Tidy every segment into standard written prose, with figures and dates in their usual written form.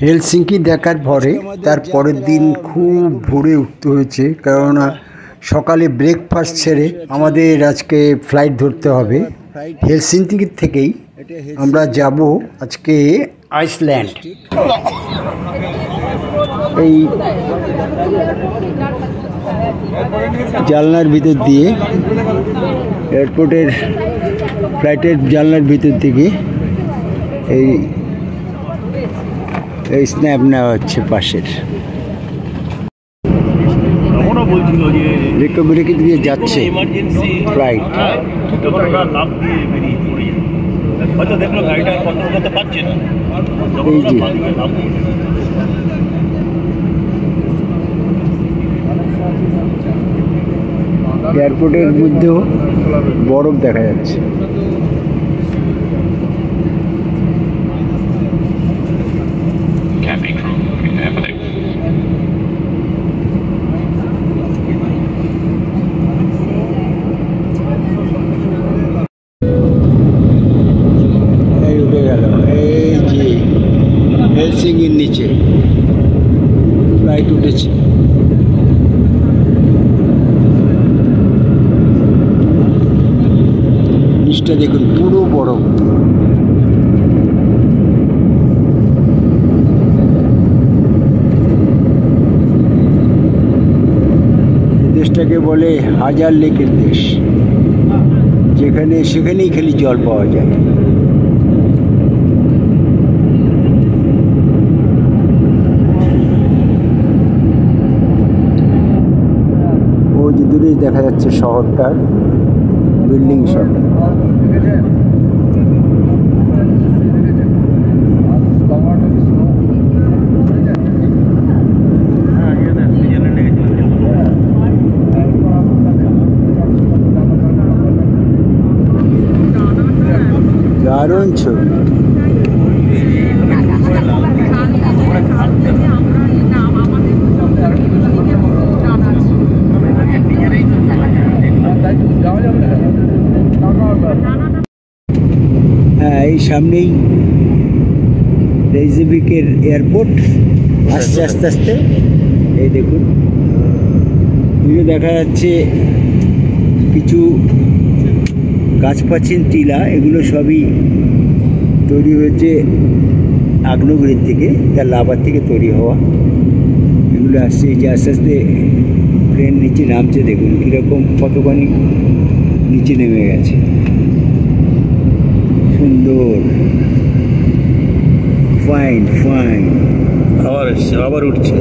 Helsinki দেখার পরে তার পরের দিন খুব ভোরে উঠতে হয়েছে, কেননা সকালে ব্রেকফাস্ট ছেড়ে আমাদের আজকে ফ্লাইট ধরতে হবে। হেলসিঙ্কি থেকেই আমরা যাব আজকে আইসল্যান্ড। এই জানলার ভিতর দিয়ে এয়ারপোর্টের ফ্লাইটের জানলার ভিতর থেকে এই স্ন্যাপ নেওয়া হচ্ছে পাশের। রিকভারি দিয়ে যাচ্ছে ফ্লাইট। এই যে এয়ারপোর্টের মধ্যেও বরফ দেখা যাচ্ছে। এই উঠে গেল, এই যে হেলসিঙ্কির নিচে ফ্লাইট উঠেছে। নিচটা দেখুন পুরো বরফ। দেশটাকে বলে হাজার লেকের দেশ, সেখানেই খালি জল পাওয়া যায়। ওই যে দূরে দেখা যাচ্ছে শহরটার বিল্ডিং সব। দারুণ ছবি। হ্যাঁ, এই সামনেই রেইকিয়াভিকের এয়ারপোর্ট আসছে আস্তে আস্তে। এই দেখুন দূরে দেখা যাচ্ছে কিছু গাছপাচিন টিলা, এগুলো সবই তৈরি হয়েছে আগ্নেয়গিরির থেকে, তার লাভার থেকে তৈরি হওয়া। এগুলো আসছে, এই যে আস্তে আস্তে প্লেন নিচে নামছে, দেখুন কীরকম কতখানি নিচে নেমে গেছে। সুন্দর, ফাইন ফাইন। আবার এসছে, আবার উঠছে।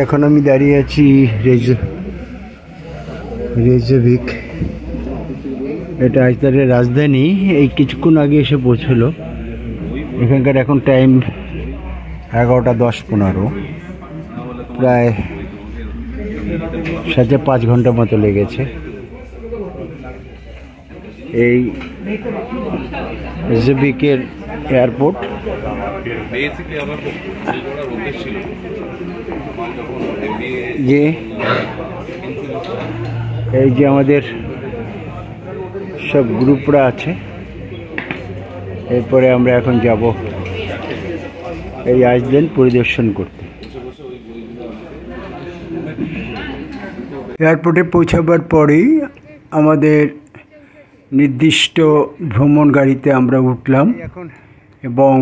এখন আমি দাঁড়িয়ে আছি রেইকিয়াভিক। এটা আইসল্যান্ডের রাজধানী। এই কিছুক্ষণ আগে এসে পৌঁছলো। এখানকার এখন টাইম 11টা 10-15, প্রায় 5.5 ঘন্টার মতো লেগেছে। এই রেইকিয়াভিকের এয়ারপোর্ট। এই যে আমাদের সব গ্রুপরা আছে। এরপরে আমরা এখন যাব এই আইসল্যান্ড পরিদর্শন করতে। এয়ারপোর্টে পৌঁছাবার পরেই আমাদের নির্দিষ্ট ভ্রমণ গাড়িতে আমরা উঠলাম এবং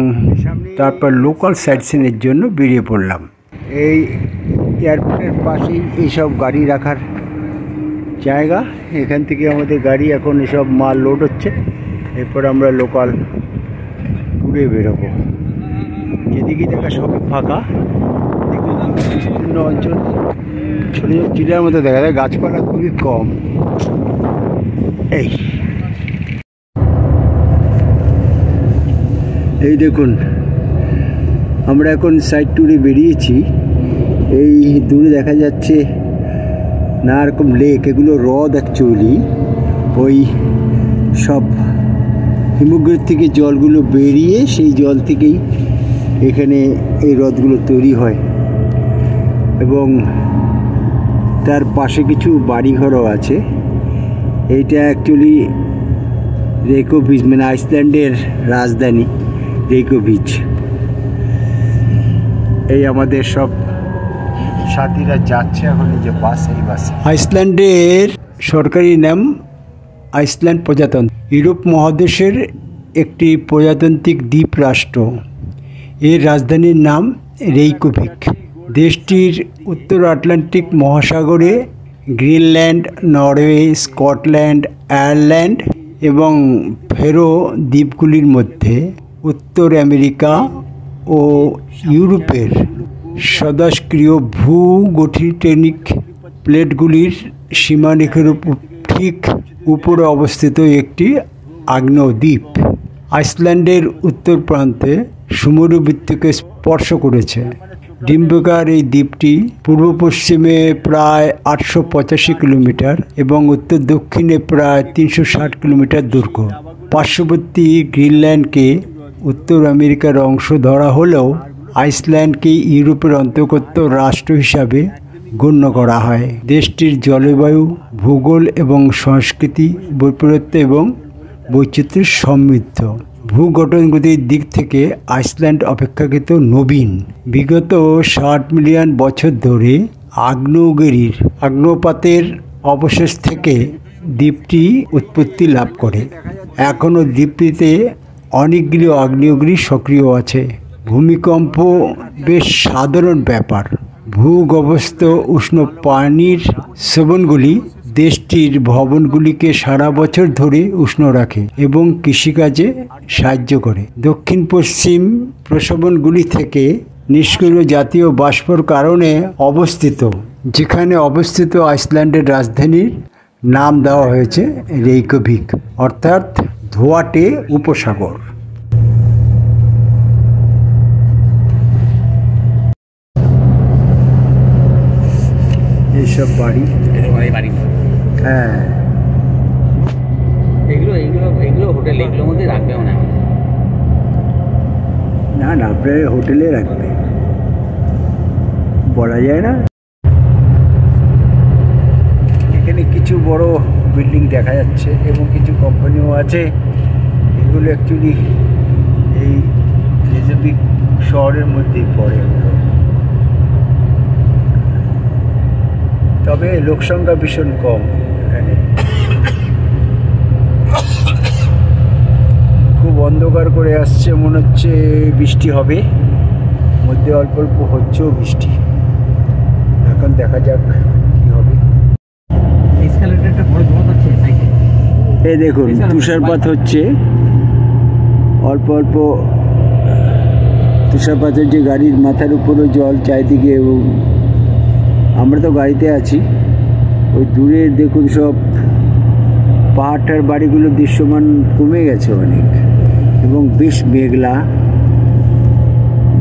তারপর লোকাল সাইটসিনের জন্য বেরিয়ে পড়লাম। এই এয়ারপোর্টের পাশেই এইসব গাড়ি রাখার জায়গা। এখান থেকে আমাদের গাড়ি এখন এসব মাল লোড হচ্ছে। এরপর আমরা লোকাল ট্যুরে বেরোবো। যেদিকে দেখা সবই ফাঁকা, দেখুন বিস্তীর্ণ অঞ্চল, ছোটো ছোটো চিড়ার মতো দেখা যায়, গাছপালা খুবই কম। এই দেখুন আমরা এখন সাইড ট্যুরে বেরিয়েছি। এই দূরে দেখা যাচ্ছে নানা রকম লেক, এগুলো হ্রদ অ্যাকচুয়ালি। ওই সব হিমগ্রিত থেকে জলগুলো বেরিয়ে সেই জল থেকেই এখানে এই হ্রদগুলো তৈরি হয় এবং তার পাশে কিছু বাড়িঘরও আছে। এইটা অ্যাকচুয়ালি রেইকভিক, মানে আইসল্যান্ডের রাজধানী রেইকভিক। এই আমাদের সব সাথীরা যাচ্ছে এখন, এই যে বাস, এই বাসে। আইসল্যান্ডের সরকারি নাম আইসল্যান্ড প্রজাতন্ত্র, ইউরোপ মহাদেশের একটি প্রজাতান্ত্রিক দ্বীপ রাষ্ট্র। এর রাজধানীর নাম রেইকভিক। দেশটির উত্তর আটলান্টিক মহাসাগরে গ্রিনল্যান্ড, নরওয়ে, স্কটল্যান্ড, আয়ারল্যান্ড এবং ফেরো দ্বীপগুলির মধ্যে উত্তর আমেরিকা ও ইউরোপের সদাস্ক্রিয় ভূগঠিটেনিক প্লেটগুলির সীমারেখার ঠিক উপরে অবস্থিত একটি আগ্নেয় দ্বীপ। আইসল্যান্ডের উত্তর প্রান্তে সমুদ্রবৃত্তকে স্পর্শ করেছে। ডিম্বাকার এই দ্বীপটি পূর্ব পশ্চিমে প্রায় 885 কিলোমিটার এবং উত্তর দক্ষিণে প্রায় 360 কিলোমিটার দৈর্ঘ্য। পার্শ্ববর্তী গ্রিনল্যান্ডকে উত্তর আমেরিকার অংশ ধরা হলেও আইসল্যান্ডকে ইউরোপের অন্তর্গত রাষ্ট্র হিসাবে গণ্য করা হয়। দেশটির জলবায়ু, ভূগোল এবং সংস্কৃতি বৈপরীত্য এবং বৈচিত্র্যের সমৃদ্ধ। ভূগঠনগতির দিক থেকে আইসল্যান্ড অপেক্ষাকৃত নবীন। বিগত 60 মিলিয়ন বছর ধরে আগ্নেয়গিরির অগ্ন্যুৎপাতের অবশেষ থেকে দ্বীপটি উৎপত্তি লাভ করে। এখনও দ্বীপটিতে অনেকগুলি আগ্নেয়গিরি সক্রিয় আছে। ভূমিকম্প বেশ সাধারণ ব্যাপার। ভূগর্ভস্থ উষ্ণ পানির শ্রবণগুলি দেশটির ভবনগুলিকে সারা বছর ধরে উষ্ণ রাখে এবং কৃষিকাজে সাহায্য করে। দক্ষিণ পশ্চিম প্রশোভনগুলি থেকে নিষ্ক্রিয় জাতীয় বাষ্পর কারণে অবস্থিত, যেখানে অবস্থিত আইসল্যান্ডের রাজধানীর নাম দেওয়া হয়েছে রেইকভিক, অর্থাৎ ধোঁয়াটে উপসাগর। এইসব বাড়ি, হ্যাঁ, এগুলো হোটেল, এগুলোর মধ্যে রাখবেও না। না না, আপনার হোটেলে রাখবে, বলা যায় না। এখানে কিছু বড় বিল্ডিং দেখা যাচ্ছে এবং কিছু কোম্পানিও আছে। এগুলো অ্যাকচুয়ালি এই রেইকভিক শহরের মধ্যেই পড়ে। তবে লোকসংখ্যা ভীষণ কম এখানে। খুব অন্ধকার করে আসছে, মনে হচ্ছে বৃষ্টি হবে। মধ্যে অল্প অল্প হচ্ছেও বৃষ্টি। এখন দেখা যাক কি হবে। এই দেখুন, তুষারপাত হচ্ছে, অল্প অল্প তুষারপাত হচ্ছে। গাড়ির মাথার উপরও জল চারিদিকে, এবং আমরা তো গাড়িতে আছি। ওই দূরে দেখুন সব পাহাড়টার বাড়িগুলো দৃশ্যমান কমে গেছে অনেক, এবং বেশ মেঘলা।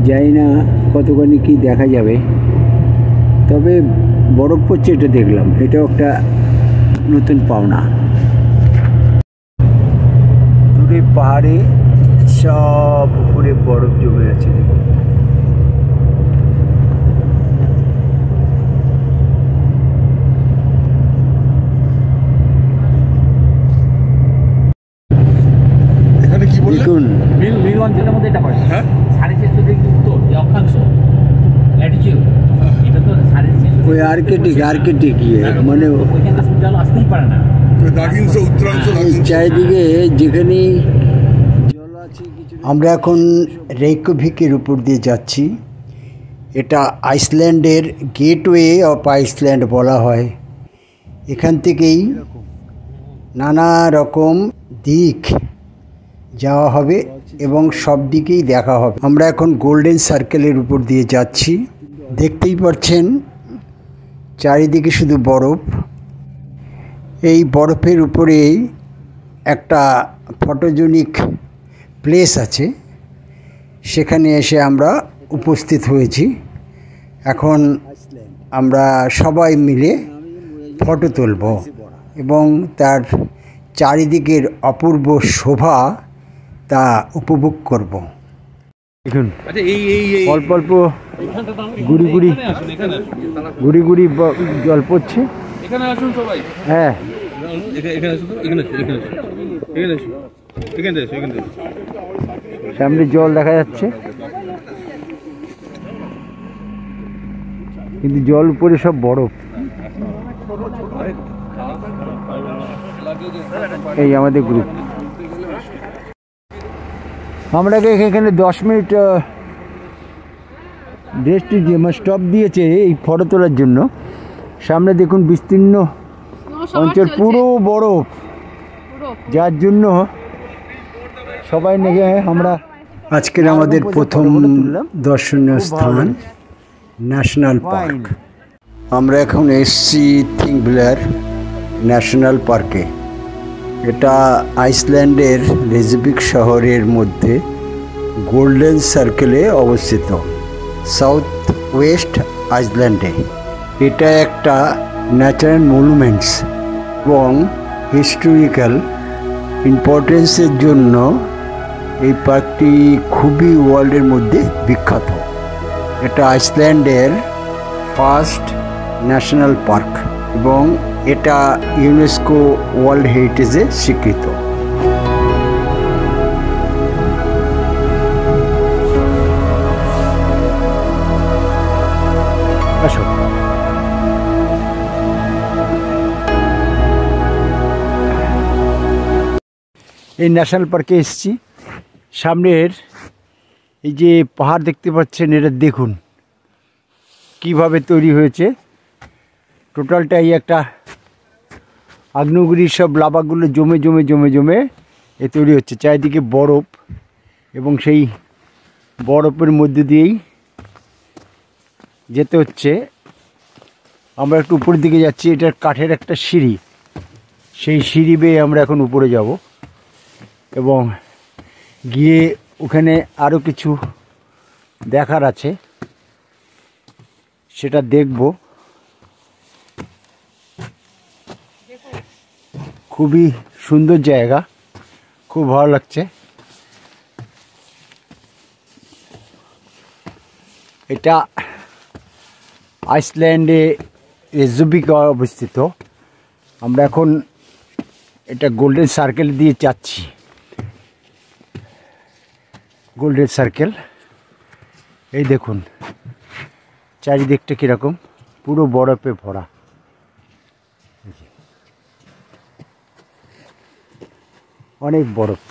জানি না কতখানি কি দেখা যাবে, তবে বরফ পড়ছে এটা দেখলাম, এটাও একটা নতুন পাওনা। দূরে পাহাড়ে সব উপরে বরফ জমে আছে। দেখুন, নীল অঞ্চলের মধ্যে এটা পড়ে। 650 ডিগ্রি উত্তর অক্ষাংশ ল্যাটিটিউড। এটা তো 650 ওই আর্কেটিক মানে ওইখানে জল আসতেই পারে না। চারিদিকে যেখানে জল আছে। আমরা এখন রেইকভিকের উপর দিয়ে যাচ্ছি। এটা আইসল্যান্ডের গেটওয়ে অফ আইসল্যান্ড বলা হয়। এখান থেকেই নানা রকম দিক যাওয়া হবে এবং সব দিকেই দেখা হবে। আমরা এখন গোল্ডেন সার্কেলের উপর দিয়ে যাচ্ছি। দেখতেই পাচ্ছেন চারিদিকে শুধু বরফ। এই বরফের উপরেই একটা ফটোজেনিক প্লেস আছে, সেখানে এসে আমরা উপস্থিত হয়েছি। এখন আমরা সবাই মিলে ফটো তুলব এবং তার চারিদিকের অপূর্ব শোভা তা উপভোগ করব। দেখুন আচ্ছা এই অল্প অল্প গুড়ি গুড়ি গুড়ি গুড়ি জল পড়ছে। এখানে আসুন সবাই। হ্যাঁ এখানে আসুন, এখানে এখানে সামনে জল দেখা যাচ্ছে, কিন্তু জল উপরে সব বরফ। এই আমাদের গ্রুপ, আমরাকে এখানে 10 মিনিট রেস্ট দিয়ে স্টপ দিয়েছে এই ফটো তোলার জন্য। সামনে দেখুন বিস্তীর্ণ অঞ্চল পুরো বরফ, যার জন্য সবাই নেগে আমরা আজকের আমাদের প্রথম দর্শনীয় স্থান ন্যাশনাল পার্ক। আমরা এখন এসছি থিংভ্যার ন্যাশনাল পার্কে। এটা আইসল্যান্ডের রেজভিক শহরের মধ্যে গোল্ডেন সার্কেলে অবস্থিত, সাউথ ওয়েস্ট আইসল্যান্ডে। এটা একটা ন্যাচারাল মনুমেন্টস এবং হিস্টোরিক্যাল ইম্পর্টেন্সের জন্য এই পার্কটি খুবই ওয়ার্ল্ডের মধ্যে বিখ্যাত। এটা আইসল্যান্ডের ফার্স্ট ন্যাশনাল পার্ক এবং এটা ইউনেস্কো ওয়ার্ল্ড হেরিটেজে স্বীকৃত। এই ন্যাশনাল পার্কে এসেছি। সামনের এই যে পাহাড় দেখতে পাচ্ছেন, এটা দেখুন কিভাবে তৈরি হয়েছে। টোটালটাই একটা আগ্নেয়গিরির সব লাভাগুলো জমে জমে জমে জমে এ তৈরি হচ্ছে। চারিদিকে বরফ এবং সেই বরফের মধ্যে দিয়েই যেতে হচ্ছে। আমরা একটু উপরের দিকে যাচ্ছি, এটার কাঠের একটা সিঁড়ি, সেই সিঁড়ি বেয়ে আমরা এখন উপরে যাব এবং গিয়ে ওখানে আরও কিছু দেখার আছে, সেটা দেখব। খুবই সুন্দর জায়গা, খুব ভালো লাগছে। এটা আইসল্যান্ডে রেজভিকে অবস্থিত। আমরা এখন এটা গোল্ডেন সার্কেল দিয়ে যাচ্ছি। গোল্ডেন সার্কেল, এই দেখুন চারিদিকটা কীরকম, পুরো বরফে ভরা। অনেক বরফ।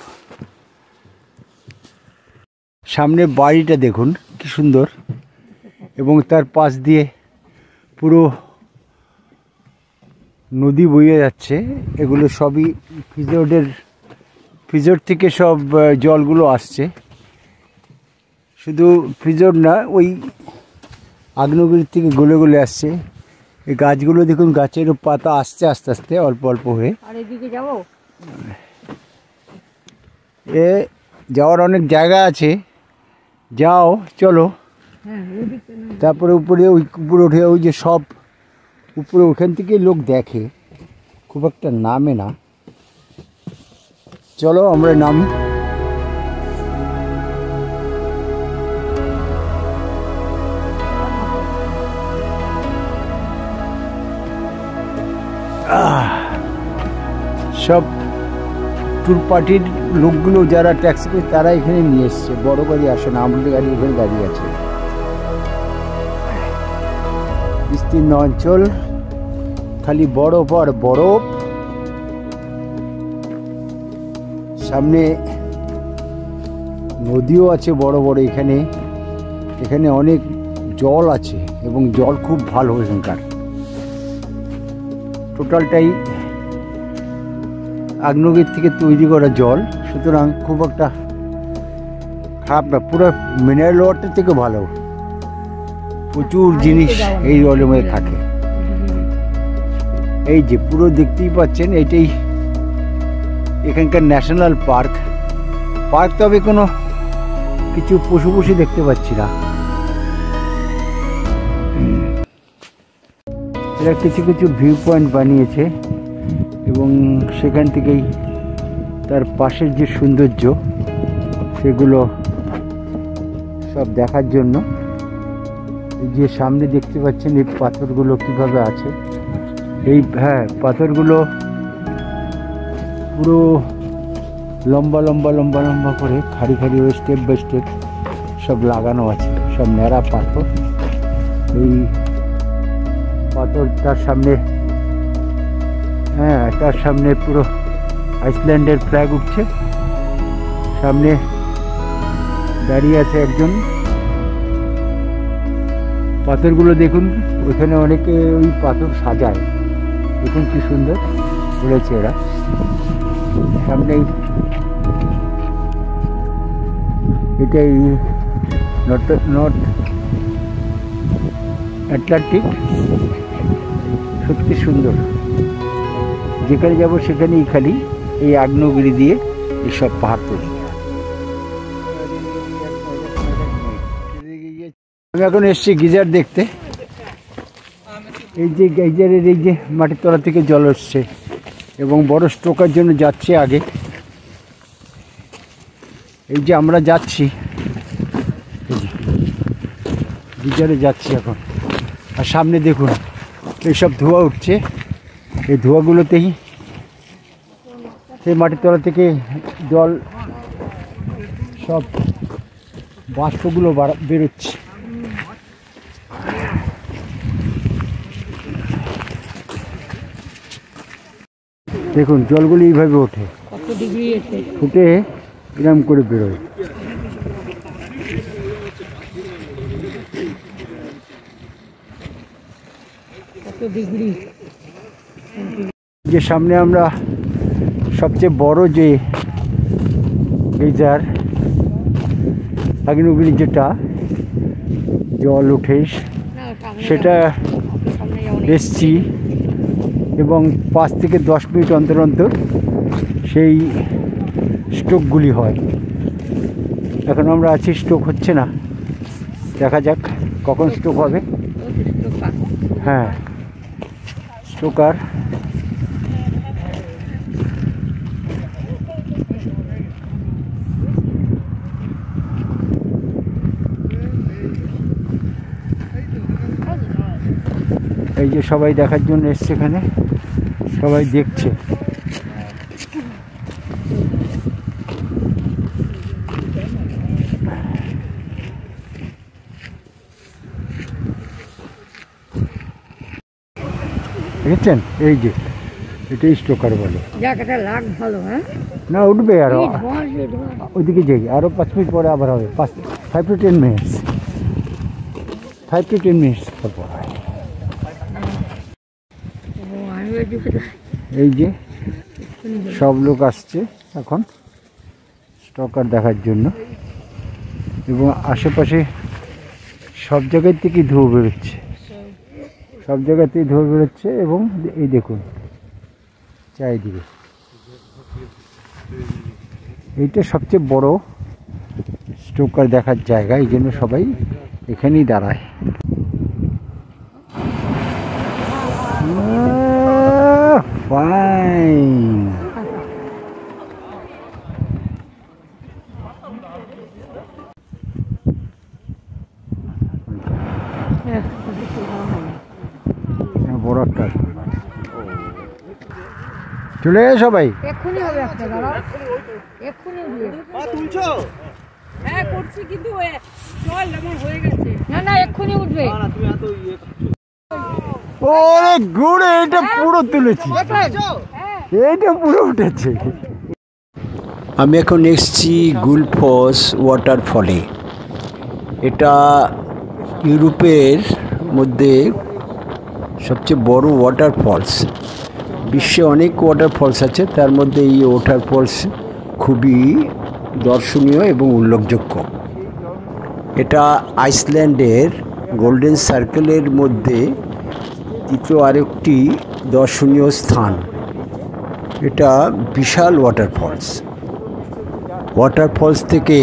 সামনে বাড়িটা দেখুন কি সুন্দর, এবং তার পাশ দিয়ে পুরো নদী বয়ে যাচ্ছে। এগুলো সবই ফিজোর থেকে সব জলগুলো আসছে। শুধু ফিজোর না, ওই আগ্নেয়গিরি থেকে গলে গলে আসছে। এই গাছগুলো দেখুন, গাছের পাতা আসছে আস্তে আস্তে অল্প অল্প হয়ে। এ যাওয়ার অনেক জায়গা আছে, যাও চলো। তারপরে উপরে উঠে ওই যে সব উপরে, ওখান থেকে লোক দেখে, খুব একটা নামে না। চলো আমরা নামি। সব ট্যুর পার্টির লোকগুলো যারা ট্যাক্সি করে তারা এখানে নিয়ে এসছে। বড় গাড়ি আসে না, আমাদের গাড়ি ওখানে দাঁড়িয়ে আছে। বিস্তীর্ণ অঞ্চল, খালি বরফ আর বরফ। সামনে নদীও আছে বড় বড়। এখানে অনেক জল আছে এবং জল খুব ভালো এখানকার। টোটালটাই আগ্নেয়গিরি থেকে তৈরি করা জল, সুতরাং খুব একটা খারাপ না, পুরো মিনারেল ওয়াটার থেকে ভালো। প্রচুর জিনিস এই জলের মধ্যে থাকে। এই যে পুরো দেখতেই পাচ্ছেন, এটাই এখানকার ন্যাশনাল পার্ক। তবে কোনো কিছু পশু দেখতে পাচ্ছি না। এরা কিছু কিছু ভিউ পয়েন্ট বানিয়েছে এবং সেখান থেকেই তার পাশের যে সৌন্দর্য সেগুলো সব দেখার জন্য। এই যে সামনে দেখতে পাচ্ছেন এই পাথরগুলো কিভাবে আছে, এই পাথরগুলো পুরো লম্বা লম্বা লম্বা লম্বা করে খাড়ি খাড়ি হয়ে স্টেপ বাই স্টেপ সব লাগানো আছে, সব ন্যাড়া পাথর। এই পাথরটার সামনে তার সামনে পুরো আইসল্যান্ডের ফ্ল্যাগ উঠছে। সামনে দাঁড়িয়ে আছে একজন। পাথরগুলো দেখুন, ওইখানে অনেকে ওই পাথর সাজায়, দেখুন কি সুন্দর করেছে এরা। সামনেই এটাই নর্থ আটলান্টিক, সত্যি সুন্দর। যেখানে যাব সেখানেই খালি এই আগ্নেয়গিরি দিয়ে এইসব পাহাড় তৈরি। আমি এখন এসছি গিজার দেখতে। এই যে গিজারের এই যে মাটির তলা থেকে জল আসছে এবং বড় স্ট্রোকের জন্য যাচ্ছে আগে। এই যে আমরা যাচ্ছি গিজারে যাচ্ছি এখন, আর সামনে দেখুন এইসব ধোঁয়া উঠছে। এই ধোঁয়াগুলোতেই সেই মাটির তলা থেকে জল সব বাষ্পগুলো বেরোচ্ছে। দেখুন জলগুলো এইভাবে ওঠে, ফুটে এরম করে বেরোয়। যে সামনে আমরা সবচেয়ে বড় যে গিজার আগ্নেয়গিরি যেটা জল উঠে সেটা এসছি, এবং 5 থেকে 10 মিনিট অন্তর অন্তর সেই স্ট্রোকগুলি হয়। এখন আমরা আছি, স্ট্রোক হচ্ছে না, দেখা যাক কখন স্ট্রোক হবে। হ্যাঁ, স্ট্রোকার এই যে সবাই দেখার জন্য এসছে, এখানে সবাই দেখছে। দেখছেন, এই যে এটাই স্ট্রোকার বলে। না উঠবে আরো, ওইদিকে যাই আরো 5 মিনিট পরে আবার হবে। 5 to 10 মিনিটস, 5 to 10 মিনিটস পর। এই যে সব লোক আসছে এখন স্ট্রোকার দেখার জন্য, এবং আশেপাশে সব জায়গায় থেকে ধোঁয়া বেরোচ্ছে, সব জায়গাতেই ধোঁয়া বেরোচ্ছে। এবং এই দেখুন চারিদিকে, এইটা সবচেয়ে বড় স্ট্রোকার দেখার জায়গা, এই জন্য সবাই এখানেই দাঁড়ায়। ফাইন, বড় একটা চলে যায় সবাই। এক্ষুনি হবে একটা, দাঁড়াও এক্ষুনি দিয়ে তুলছো। হ্যাঁ করছি, কিন্তু জল এমন হয়ে গেছে। না না এক্ষুনি উঠবে। ওরে গুড, এটা পুরো তুলেছি, এইটা পুরো উঠেছে। আমি এখন এসেছি গুলফস ওয়াটারফলে। এটা ইউরোপের মধ্যে সবচেয়ে বড় ওয়াটারফলস। বিশ্বে অনেক ওয়াটারফলস আছে, তার মধ্যে এই ওয়াটারফলস খুবই দর্শনীয় এবং উল্লেখযোগ্য। এটা আইসল্যান্ডের গোল্ডেন সার্কেলের মধ্যে তৃতীয় আরেকটি দর্শনীয় স্থান। এটা বিশাল ওয়াটারফলস। ওয়াটারফলস থেকে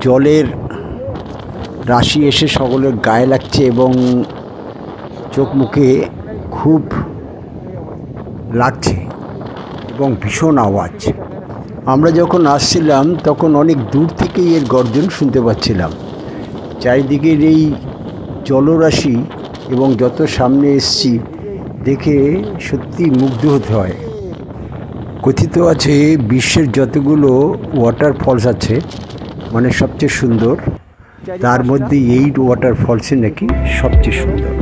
জলের রাশি এসে সকলের গায়ে লাগছে এবং চোখ মুখে খুব লাগছে এবং ভীষণ আওয়াজ। আমরা যখন আসছিলাম তখন অনেক দূর থেকেই এর গর্জন শুনতে পাচ্ছিলাম, চারিদিকের এই জলরাশি এবং যত সামনে এসছি দেখে সত্যি মুগ্ধ হতে হয়। কথিত আছে বিশ্বের যতগুলো ওয়াটারফলস আছে মানে সবচেয়ে সুন্দর, তার মধ্যে এই ওয়াটারফলসই নাকি সবচেয়ে সুন্দর।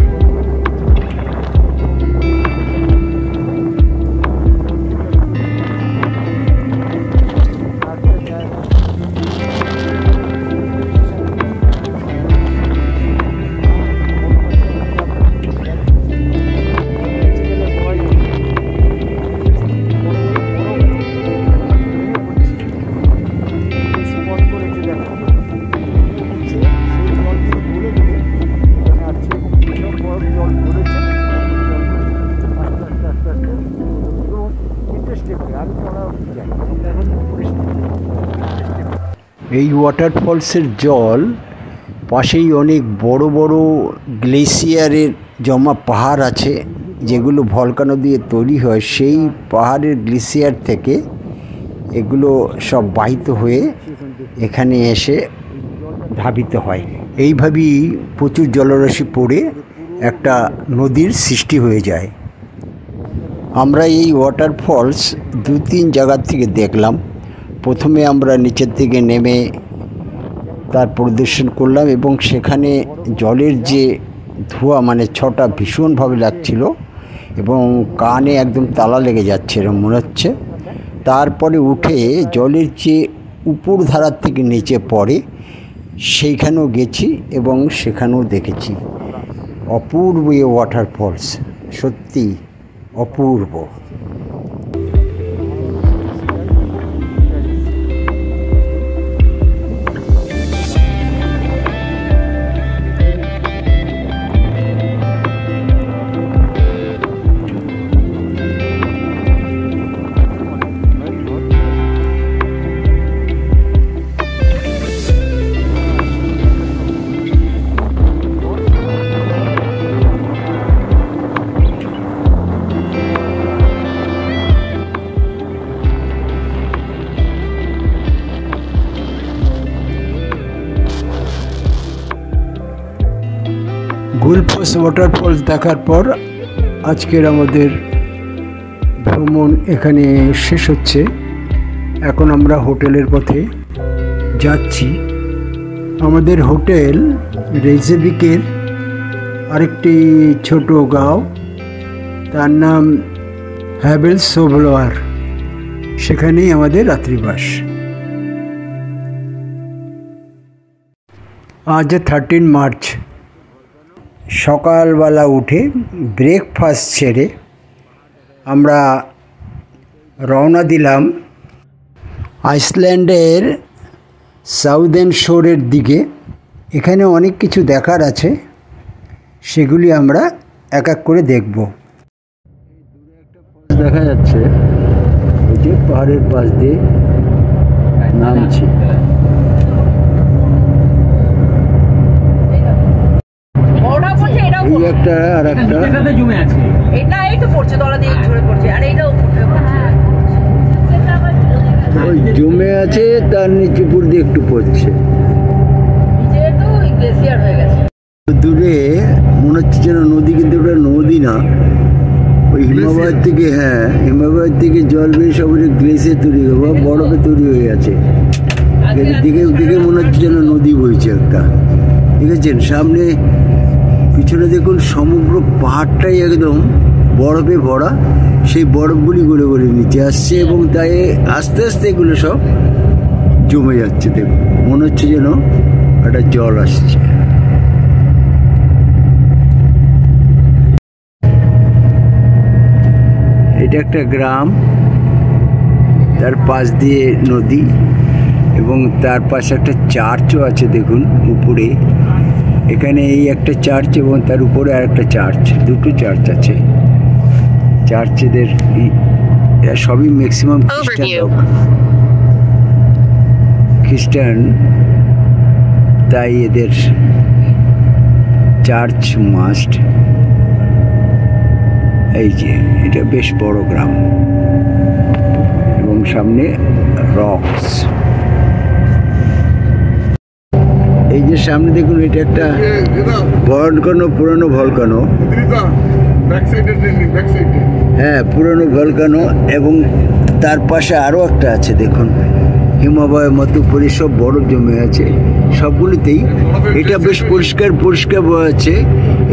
এই ওয়াটারফলসের জল পাশেই অনেক বড় বড় গ্লেসিয়ারের জমা পাহাড় আছে, যেগুলো ভলকানো দিয়ে তৈরি হয়। সেই পাহাড়ের গ্লেসিয়ার থেকে এগুলো সব বাহিত হয়ে এখানে এসে ধাবিত হয়। এইভাবেই প্রচুর জলরাশি পড়ে একটা নদীর সৃষ্টি হয়ে যায়। আমরা এই ওয়াটারফলস 2-3 জায়গার থেকে দেখলাম। প্রথমে আমরা নিচের থেকে নেমে তার পরিদর্শন করলাম এবং সেখানে জলের যে ধোঁয়া মানে ছটা ভীষণভাবে লাগছিল এবং কানে একদম তালা লেগে যাচ্ছে এরকম মনে হচ্ছে। তারপরে উঠে জলের যে উপর ধারার থেকে নিচে পড়ে সেইখানেও গেছি এবং সেখানেও দেখেছি। অপূর্ব এই ওয়াটারফলস, সত্যি অপূর্ব। গুলফোস ওয়াটারফলস দেখার পর আজকের আমাদের ভ্রমণ এখানে শেষ হচ্ছে। এখন আমরা হোটেলের পথে যাচ্ছি। আমাদের হোটেল রেজেভিকের আরেকটি ছোট গাঁও, তার নাম হ্যাভেলসোভলোয়ার, সেখানেই আমাদের রাত্রিবাস। আজ 13 মার্চ। সকালবেলা উঠে ব্রেকফাস্ট ছেড়ে আমরা রওনা দিলাম আইসল্যান্ডের সাউদার্ন শোরের দিকে। এখানে অনেক কিছু দেখার আছে, সেগুলি আমরা এক এক করে দেখব। দেখা যাচ্ছে ওই যে পাহাড়ের পাশ দিয়ে নামছি। এই একটা আর একটা জমে আছে, এটা এই তো পড়ছে তলা দিয়ে ঝরে পড়ছে, আর এইটাও ওই জমে আছে, তার নিচে উপর দিয়ে একটু পড়ছে। নিচে তো গ্লেসিয়ার হয়ে গেছে। দূরে মনে হচ্ছে যেন নদী, কিন্তু ওটা নদী না, ওই হিমালয় থেকে, হ্যাঁ হিমালয় থেকে জল বেয়ে সব গ্লেসিয়ার তৈরি হয়ে বা বরফে তৈরি হয়ে গেছে। দিকে দিকে মনে হচ্ছে যেন নদী বইছে একটা। দেখেছেন সামনে পিছনে দেখুন, সমগ্র পাহাড়টাই একদম বরফে ভরা। সেই বরফগুলি গড়ে গড়ে নিচে আসছে এবং তাই আস্তে আস্তে এগুলো সব জমে যাচ্ছে। দেখুন মনে হচ্ছে যেন একটা জল আসছে। এটা একটা গ্রাম, তার পাশ দিয়ে নদী এবং তার পাশে একটা চার্চও আছে। দেখুন উপরে এখানে এই একটা চার্চ এবং তার উপরে আর একটা চার্চ, দুটো চার্চ আছে। চার্চেদের সবই ম্যাক্সিমাম খ্রিস্টান লোক, খ্রিস্টান, তাই এদের চার্চ মাস্ট। এই যে এটা বেশ বড় গ্রাম এবং সামনে রকস। এই যে সামনে দেখুন, এটা একটা ভলকানো, পুরনো ভলকানো। হ্যাঁ, পুরনো ভলকানো। এবং তার পাশে আরও একটা আছে দেখুন, হিমালয়ের মতো উপরে সব বরফ জমে আছে সবগুলিতেই। এটা বেশ পরিষ্কার পরিষ্কার আছে।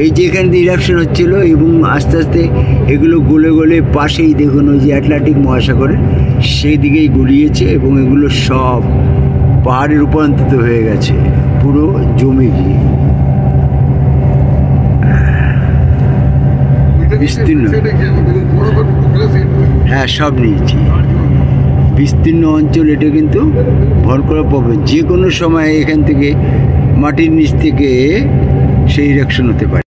এই যে এখানে দিয়ে ইরাপশন হচ্ছিল এবং আস্তে আস্তে এগুলো গলে গলে পাশেই দেখুন ওই যে আটলান্টিক মহাসাগরে সেই দিকেই গড়িয়েছে এবং এগুলো সব পাহাড়ে রূপান্তরিত হয়ে গেছে, পুরো জমে গিয়ে বিস্তীর্ণ। হ্যাঁ, সব নিয়েছি। বিস্তীর্ণ অঞ্চল এটা, কিন্তু ভর করা পাবে যে কোনো সময় এখান থেকে মাটির নিচ থেকে সেই ইরেকশন হতে পারে।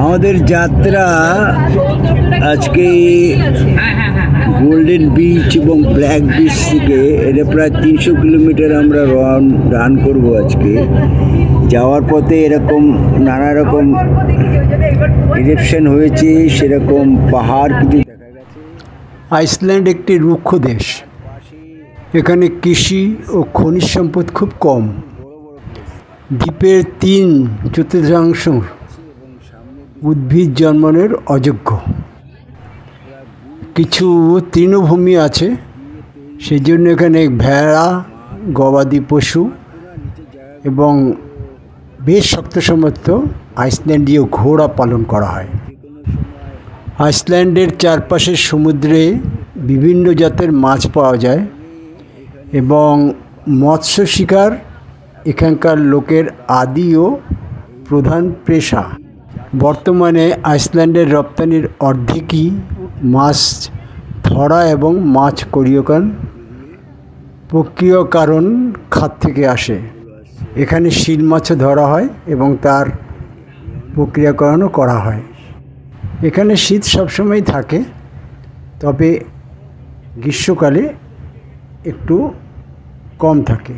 আমাদের যাত্রা আজকে গোল্ডেন বিচ এবং ব্ল্যাক বিচ থেকে এটা প্রায় 300 কিলোমিটার আমরা রান করব আজকে। যাওয়ার পথে এরকম নানা রকম ইরেপশন হয়েছে, সেরকম পাহাড় কিছু দেখা গেছে। আইসল্যান্ড একটি রুক্ষ দেশ। এখানে কৃষি ও খনিজ সম্পদ খুব কম। দ্বীপের 3/4 উদ্ভিদ জন্মানোর অযোগ্য। কিছু তৃণভূমি আছে, সেই জন্য এখানে ভেড়া, গবাদি পশু এবং বেশ শক্তসমর্থ আইসল্যান্ডীয় ঘোড়া পালন করা হয়। আইসল্যান্ডের চারপাশের সমুদ্রে বিভিন্ন জাতের মাছ পাওয়া যায় এবং মৎস্য শিকার এখানকার লোকের আদি ও প্রধান পেশা। বর্তমানে আইসল্যান্ডের রপ্তানির অর্ধেকই মাছ ধরা এবং মাছ প্রক্রিয়াকরণ খাত থেকে আসে। এখানে শিল মাছও ধরা হয় এবং তার প্রক্রিয়াকরণও করা হয়। এখানে শীত সবসময় থাকে, তবে গ্রীষ্মকালে একটু কম থাকে।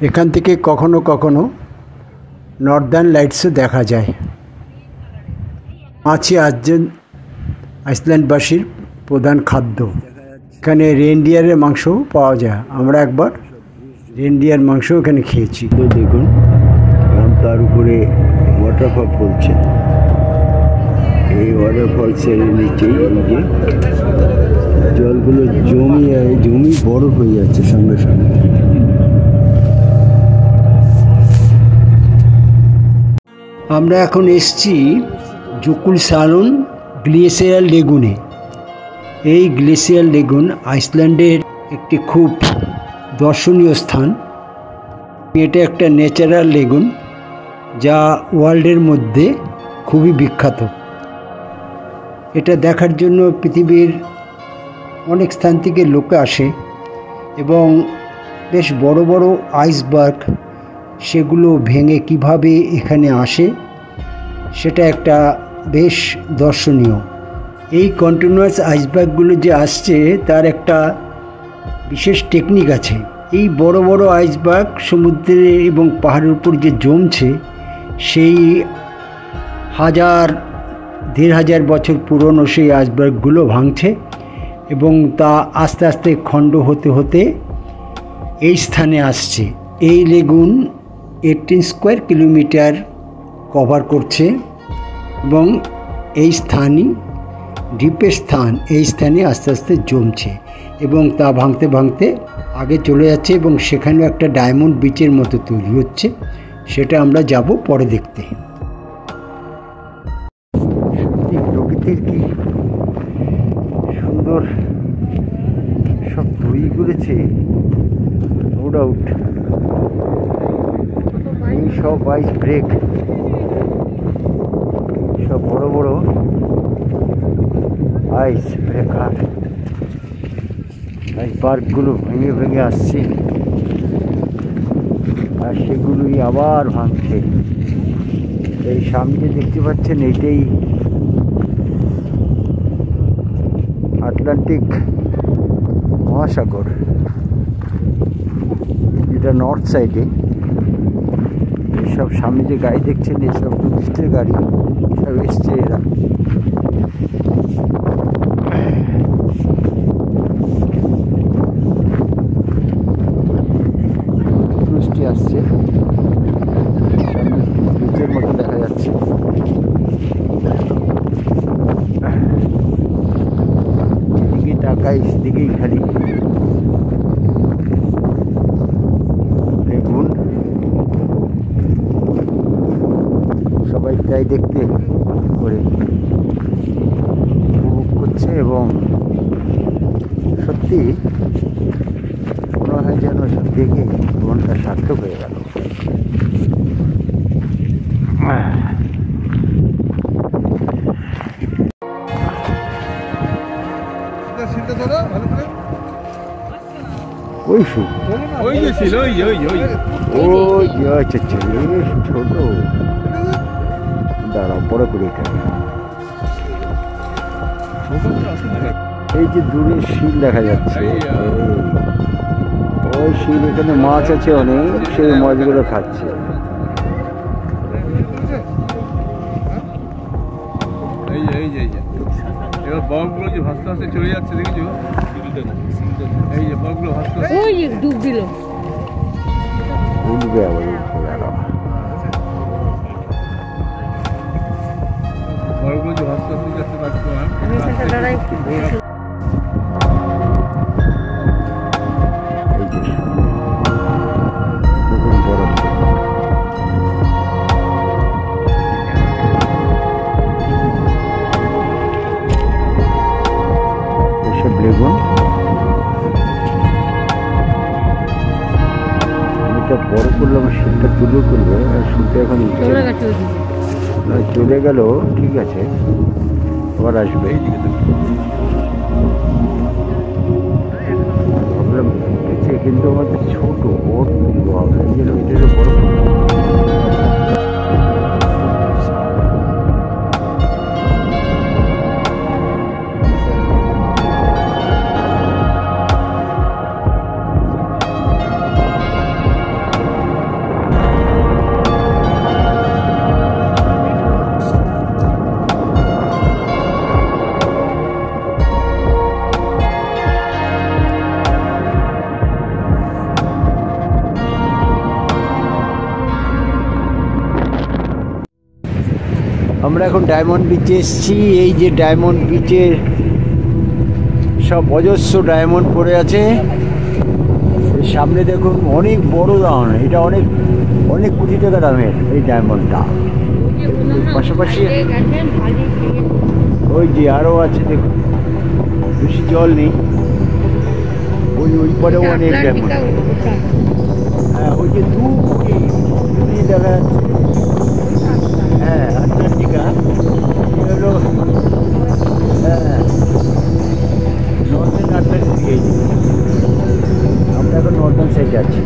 এখান থেকে কখনো কখনো নর্দার্ন লাইটসও দেখা যায়। মাছই আইসল্যান্ডবাসীর প্রধান খাদ্য। এখানে রেনডিয়ারের মাংসও পাওয়া যায়। আমরা একবার রেনডিয়ার মাংস এখানে খেয়েছি। তো দেখুন, তার উপরে ওয়াটারফল পড়ছে। এই ওয়াটারফলসের নিচেই এই যে জলগুলো জমি বরফ হয়ে যাচ্ছে সঙ্গে সঙ্গে। আমরা এখন এসছি জোকুলসালন গ্লেসিয়ার লেগুনে। এই গ্লেসিয়ার লেগুন আইসল্যান্ডের একটি খুব দর্শনীয় স্থান। এটা একটা ন্যাচারাল লেগুন যা ওয়ার্ল্ডের মধ্যে খুবই বিখ্যাত। এটা দেখার জন্য পৃথিবীর অনেক স্থান থেকে লোক আসে এবং বেশ বড় বড় আইসবার্গ সেগুলো ভেঙে কিভাবে এখানে আসে সেটা একটা বেশ দর্শনীয়। এই কন্টিনিউয়াস আইসবার্গগুলো যে আসছে তার একটা বিশেষ টেকনিক আছে। এই বড় বড় আইসবার্গ সমুদ্রে এবং পাহাড়ের উপর যে জমছে সেই 1000-1500 বছর পুরনো সেই আইসবার্গগুলো ভাঙছে এবং তা আস্তে আস্তে খণ্ড হতে হতে এই স্থানে আসছে। এই লেগুন 18 স্কোয়ার কিলোমিটার কভার করছে এবং এই স্থানই দ্বীপের স্থান। এই স্থানে আস্তে আস্তে জমছে এবং তা ভাঙতে ভাঙতে আগে চলে যাচ্ছে এবং সেখানেও একটা ডায়মন্ড বিচের মতো তৈরি হচ্ছে। সেটা আমরা যাব পরে দেখতে। প্রকৃতির কি সুন্দর সব তৈরি করেছে, নো ডাউট। এই সব আইস ব্রেক, সব বড় বড় আইস ব্রেকার আইসবার্গগুলো ভেঙে ভেঙে আসছে আর সেগুলোই আবার ভাঙছে। এই সামনে দেখতে পাচ্ছেন এটাই আটলান্টিক মহাসাগর, এটা নর্থ সাইডে। এইসব সামনে যে গাড়ি দেখছেন এইসব টুরিস্টের গাড়ি, সব এসছে এরা। দিকেই খালি দেখুন, সবাই তাই দেখতে করে উপভোগ করছে এবং সত্যি মনে হয় যেন সব দেখে জীবনটা সার্থক হয়ে গেল। ওই শু ওই যে ছিল ওই আচ্ছা ছোট দাঁড়াও বড় করে এখানে এই যে দূরে শিল দেখা যাচ্ছে, ওই শিল, এখানে মাছ আছে অনেক, সেই মাছগুলো খাচ্ছে। এবার বরফগুলো যে ভাসতে ভাসতে চলে যাচ্ছে দেখেছো, এই যে বরফগুলো ভাসতে ওই ডুব দিল। উঠবে আবার বরফগুলো যে ভাসতে ভাসতে যাচ্ছে লেগুন, এটা বড় করলে আমার শীতটা তুলে করবে, আর শুনতে এখন চলে গেল, ঠিক আছে আবার আসবে। ভাবলাম দেখছে কিন্তু আমাদের ছোট বড় তুলবো হবে, ওইটারও বড় আমরা এখন ডায়মন্ড বিচে এসেছি। এই যে ডায়মন্ড বিচের সব অজস্র ডায়মন্ড পড়ে আছে। সামনে দেখুন অনেক বড় দাম, এটা অনেক অনেক কোটি টাকা দামের এই ডায়মন্ডটা। পাশাপাশি ওই যে আরও আছে দেখুন, বেশি জল নেই, ওই পরেও অনেক ডায়মন্ড। হ্যাঁ ওই যে দূরে দেখা যাচ্ছে, হ্যাঁ আটলান্টিকা হলো, হ্যাঁ নর্দার্ন আটলান্টিকা। আমরা এখন নর্দার্ন সাইডে আছি,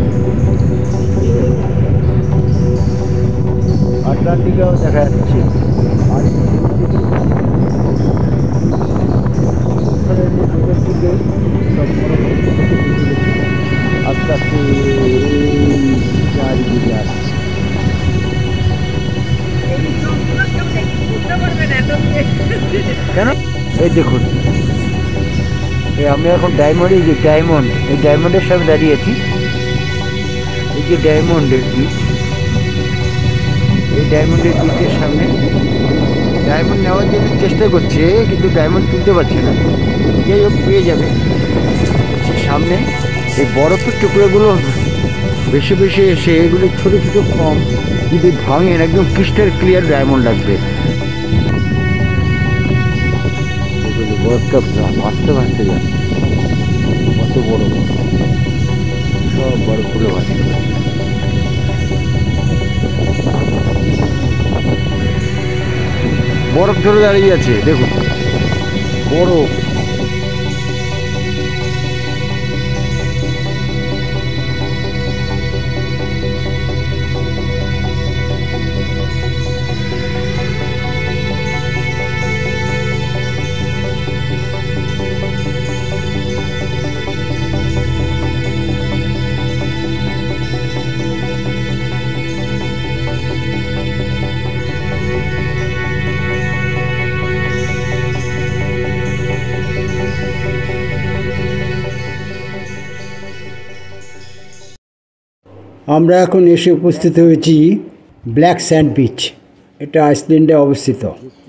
আটলান্টিকাও দেখা যাচ্ছে। আর দিকে সব আস্তে আস্তে চারিদিকে আসছে। কেন এই দেখুন, আমি এখন ডায়মন্ড, এই যে ডায়মন্ড, এই ডায়মন্ডের সামনে দাঁড়িয়েছি। এই যে ডায়মন্ডের বিচ, এই ডায়মন্ডের বিচের সামনে ডায়মন্ড নেওয়ার জন্য চেষ্টা করছে, কিন্তু ডায়মন্ড তুলতে পারছে না। যাই হোক পেয়ে যাবে সামনে। এই বরফের টুকরোগুলো বেশি বেশি এসে এগুলো ছোটো ছোটো কম, যদি ভাঙেন একদম ক্রিস্টাল ক্লিয়ার ডায়মন্ড লাগবে। বরফটা ভাসতে ভাসতে যাচ্ছে, কত বড় বড় সব বরফগুলো ভাসতে। বরফ ধরে দাঁড়িয়ে আছে দেখুন, বরফ। আমরা এখন এসে উপস্থিত হয়েছি ব্ল্যাক স্যান্ড বিচ। এটা আইসল্যান্ডে অবস্থিত।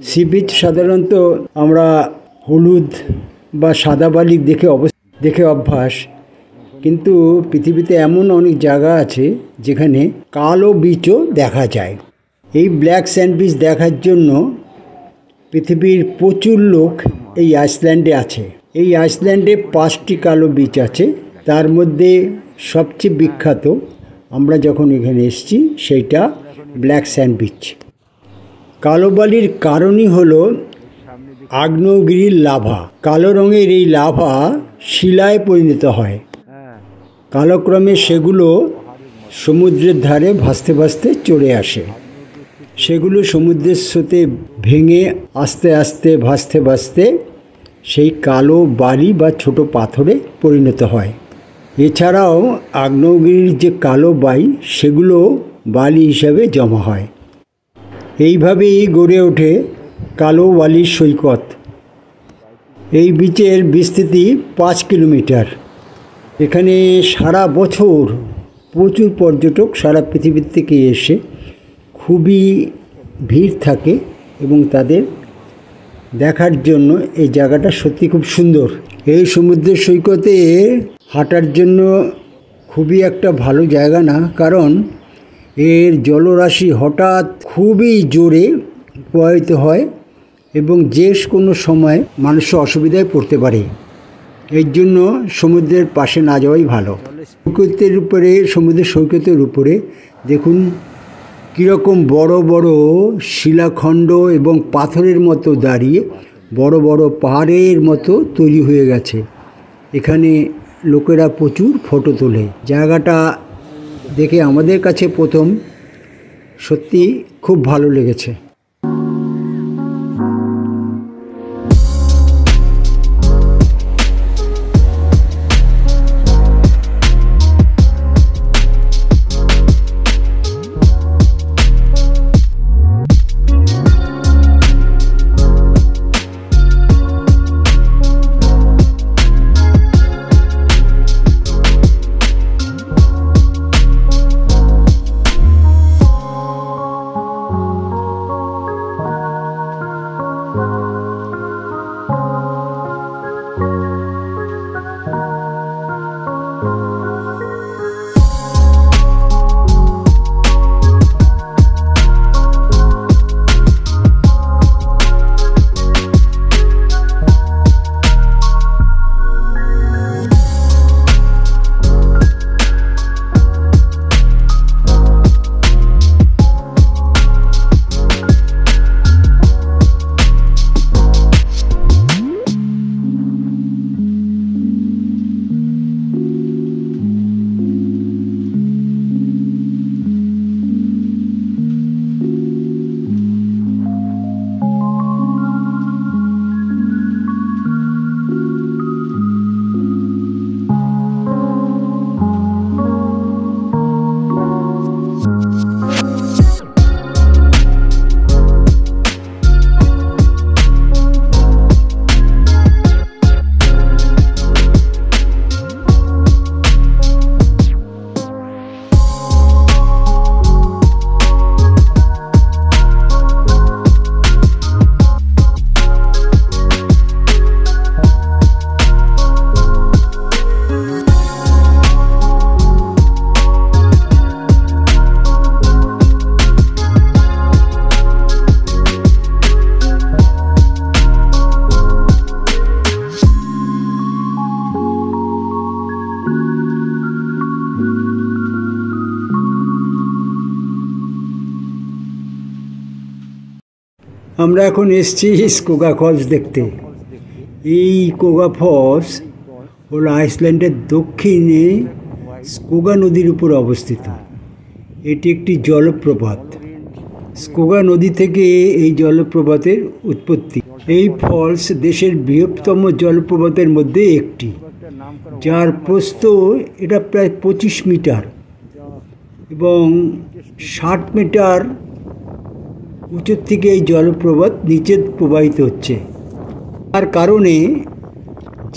সি বিচ সাধারণত আমরা হলুদ বা সাদা বালি দেখে অভ্যাস, কিন্তু পৃথিবীতে এমন অনেক জায়গা আছে যেখানে কালো বিচও দেখা যায়। এই ব্ল্যাক স্যান্ড বিচ দেখার জন্য পৃথিবীর প্রচুর লোক এই আইসল্যান্ডে আছে। এই আইসল্যান্ডে 5টি কালো বিচ আছে, তার মধ্যে সবচেয়ে বিখ্যাত আমরা যখন এখানে এসেছি সেইটা ব্ল্যাক স্যান্ড বিচ। কালো বালির কারণই হলো আগ্নেয়গিরির লাভা। কালো রঙের এই লাভা শিলায় পরিণত হয়, কালক্রমে সেগুলো সমুদ্রের ধারে ভাসতে ভাসতে চলে আসে। সেগুলো সমুদ্রের স্রোতে ভেঙে আস্তে আস্তে ভাসতে ভাসতে সেই কালো বালি বা ছোট পাথরে পরিণত হয়। এছাড়াও আগ্নেয়গিরির যে কালো বালি সেগুলো বালি হিসাবে জমা হয়। এইভাবেই গড়ে ওঠে কালো বালির সৈকত। এই বিচের বিস্তৃতি 5 কিলোমিটার। এখানে সারা বছর প্রচুর পর্যটক সারা পৃথিবীর থেকে এসে খুবই ভিড় থাকে এবং তাদের দেখার জন্য এই জায়গাটা সত্যি খুব সুন্দর। এই সমুদ্রের সৈকতে হাঁটার জন্য খুবই একটা ভালো জায়গা না, কারণ এর জলরাশি হঠাৎ খুবই জোরে প্রবাহিত হয় এবং যে কোনো সময় মানুষ অসুবিধায় পড়তে পারে। এর জন্য সমুদ্রের পাশে না যাওয়াই ভালো। সমুদ্রের সৈকতের উপরে দেখুন কীরকম বড় বড় শিলাখণ্ড এবং পাথরের মতো দাঁড়িয়ে বড় বড় পাহাড়ের মতো তৈরি হয়ে গেছে। এখানে লোকেরা প্রচুর ফটো তোলে। জায়গাটা দেখে আমাদের কাছে প্রথম সত্যি খুব ভালো লেগেছে। আমরা এখন এসেছি স্কোগা ফলস দেখতে। এই কোগা ফলস হলো আইসল্যান্ডের দক্ষিণে স্কোগা নদীর উপর অবস্থিত। এটি একটি জলপ্রপাত। স্কোগা নদী থেকে এই জলপ্রপাতের উৎপত্তি। এই ফলস দেশের বৃহত্তম জলপ্রপাতের মধ্যে একটি, যার প্রস্থ এটা প্রায় 25 মিটার এবং 60 মিটার উঁচুর থেকে এই জলপ্রপাত নিচে প্রবাহিত হচ্ছে। তার কারণে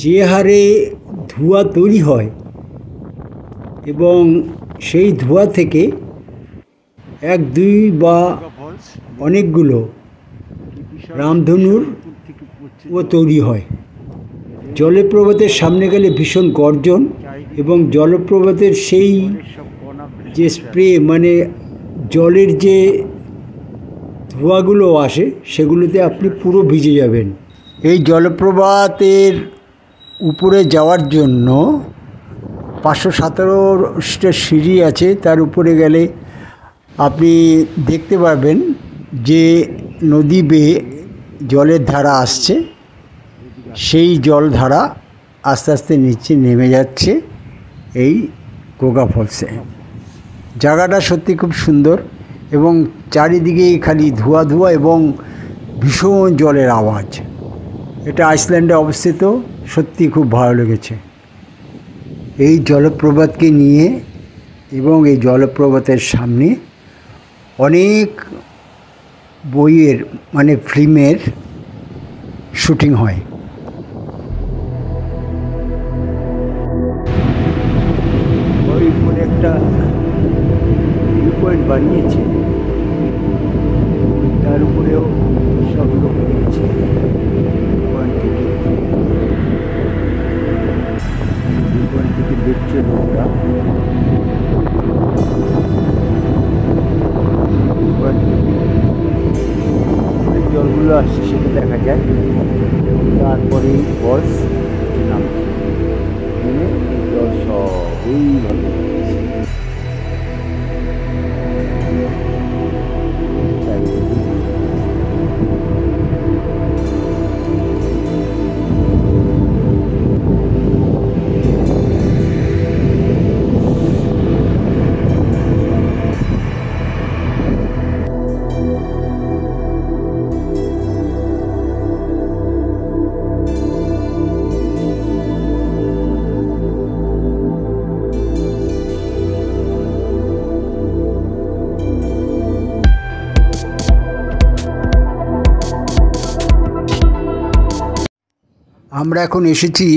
যে হারে ধোঁয়া তৈরি হয় এবং সেই ধোঁয়া থেকে 1, 2 বা অনেকগুলো রামধনুর ও তৈরি হয়। জলপ্রপাতের সামনে গেলে ভীষণ গর্জন এবং জলপ্রপাতের সেই যে স্প্রে মানে জলের যে ধোঁয়াগুলো আসে সেগুলোতে আপনি পুরো ভিজে যাবেন। এই জলপ্রপাতের উপরে যাওয়ার জন্য 517টা সিঁড়ি আছে। তার উপরে গেলে আপনি দেখতে পারবেন যে নদী বেয়ে জলের ধারা আসছে, সেই জলধারা আস্তে আস্তে নিচে নেমে যাচ্ছে এই গোগা ফলসে। জায়গাটা সত্যি খুব সুন্দর এবং চারিদিকে খালি ধোঁয়া ধোঁয়া এবং ভীষণ জলের আওয়াজ। এটা আইসল্যান্ডে অবস্থিত, সত্যি খুব ভালো লেগেছে এই জলপ্রপাতকে নিয়ে। এবং এই জলপ্রপাতের সামনে অনেক বইয়ের মানে ফিল্মের শুটিং হয়। ওই উপরে একটা ভিউ পয়েন্ট বানিয়েছে, তার উপরেও সব লোক নিয়েছে থেকে দেখছে লোকরা। জলগুলো আসছে সেটা দেখা যায়। তারপরে ফলস নামছে, নেমে জল সব এইভাবে আমরা এখন এসেছি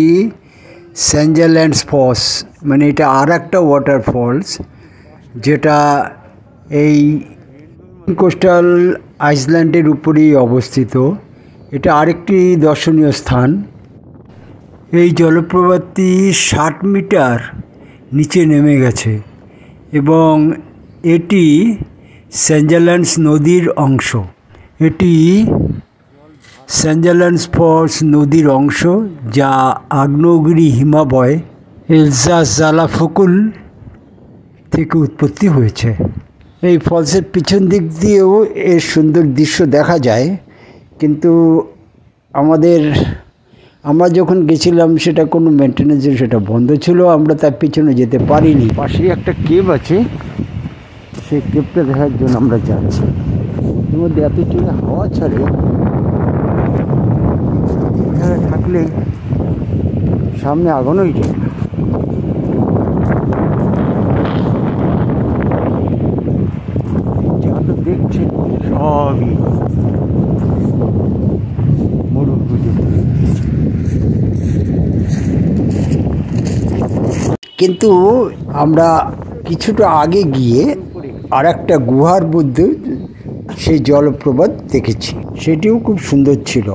স্যাঞ্জাল্যান্ডস ফলস, মানে এটা আর একটা ওয়াটারফলস যেটা এই কোস্টাল আইসল্যান্ডের উপরেই অবস্থিত। এটা আরেকটি দর্শনীয় স্থান। এই জলপ্রপাতটি 60 মিটার নিচে নেমে গেছে এবং এটি স্যাঞ্জাল্যান্ডস নদীর অংশ। এটি স্যাঞ্জাল্যান্ডস ফলস নদীর অংশ, যা আগ্নেয়গিরি হিমাবয় এলজাজালাফুকুল থেকে উৎপত্তি হয়েছে। এই ফলসের পিছন দিক দিয়েও এর সুন্দর দৃশ্য দেখা যায়, কিন্তু আমরা যখন গেছিলাম সেটা কোনো মেনটেন্যান্সের সেটা বন্ধ ছিল, আমরা তার পিছনে যেতে পারিনি। পাশেই একটা কেভ আছে, সেই কেভটা দেখার জন্য আমরা যাচ্ছি। এর মধ্যে এত জোরে হাওয়া ছাড়ে, এখানে থাকলে সামনে আগানোই যায় না। যা তো দেখছেন সবই মরুভূমি। কিন্তু আমরা কিছুটা আগে গিয়ে আর একটা গুহার মধ্যে সেই জলপ্রপাত দেখেছি, সেটিও খুব সুন্দর ছিল।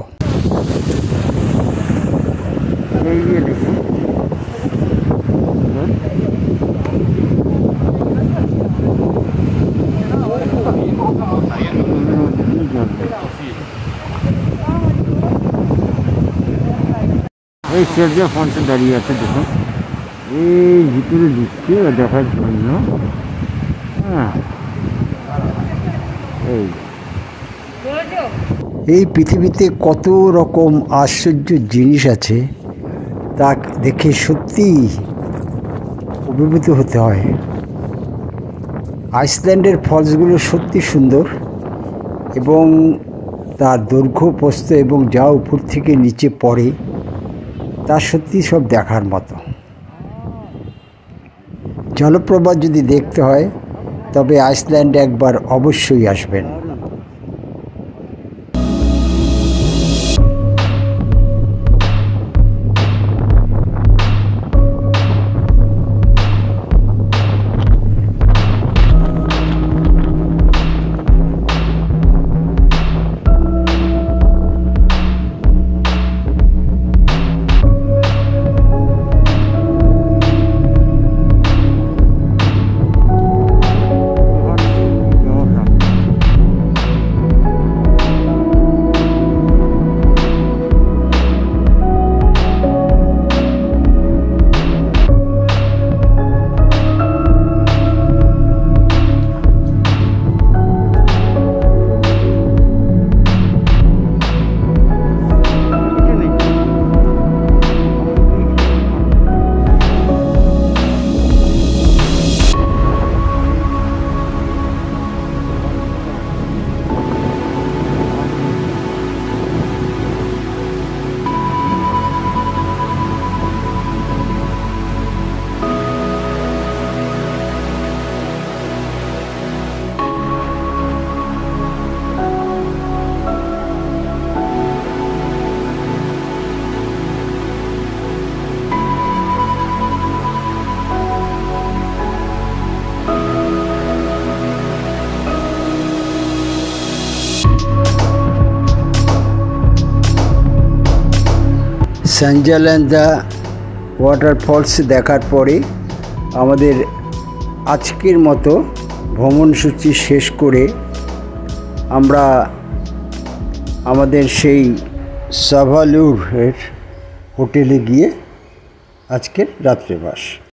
এই সেরজা ফোনটা দাঁড়িয়ে আছে, দেখুন এই ভিতরে ঢুকছে দেখার জন্য। হ্যাঁ, এই পৃথিবীতে কত রকম আশ্চর্য জিনিস আছে তা দেখে সত্যি অভিভূত হতে হয়। আইসল্যান্ডের ফলসগুলো সত্যি সুন্দর এবং তার দৈর্ঘ্য প্রস্থ এবং যা উপর থেকে নিচে পড়ে তা সত্যি সব দেখার মতো। জলপ্রপাত যদি দেখতে হয় তবে আইসল্যান্ডে একবার অবশ্যই আসবেন। সানজালান্দা ওয়াটারফলস দেখার পরে আমাদের আজকের মতো ভ্রমণসূচি শেষ করে আমরা আমাদের সেই সাভালুরের হোটেলে গিয়ে আজকের রাত্রিবাস।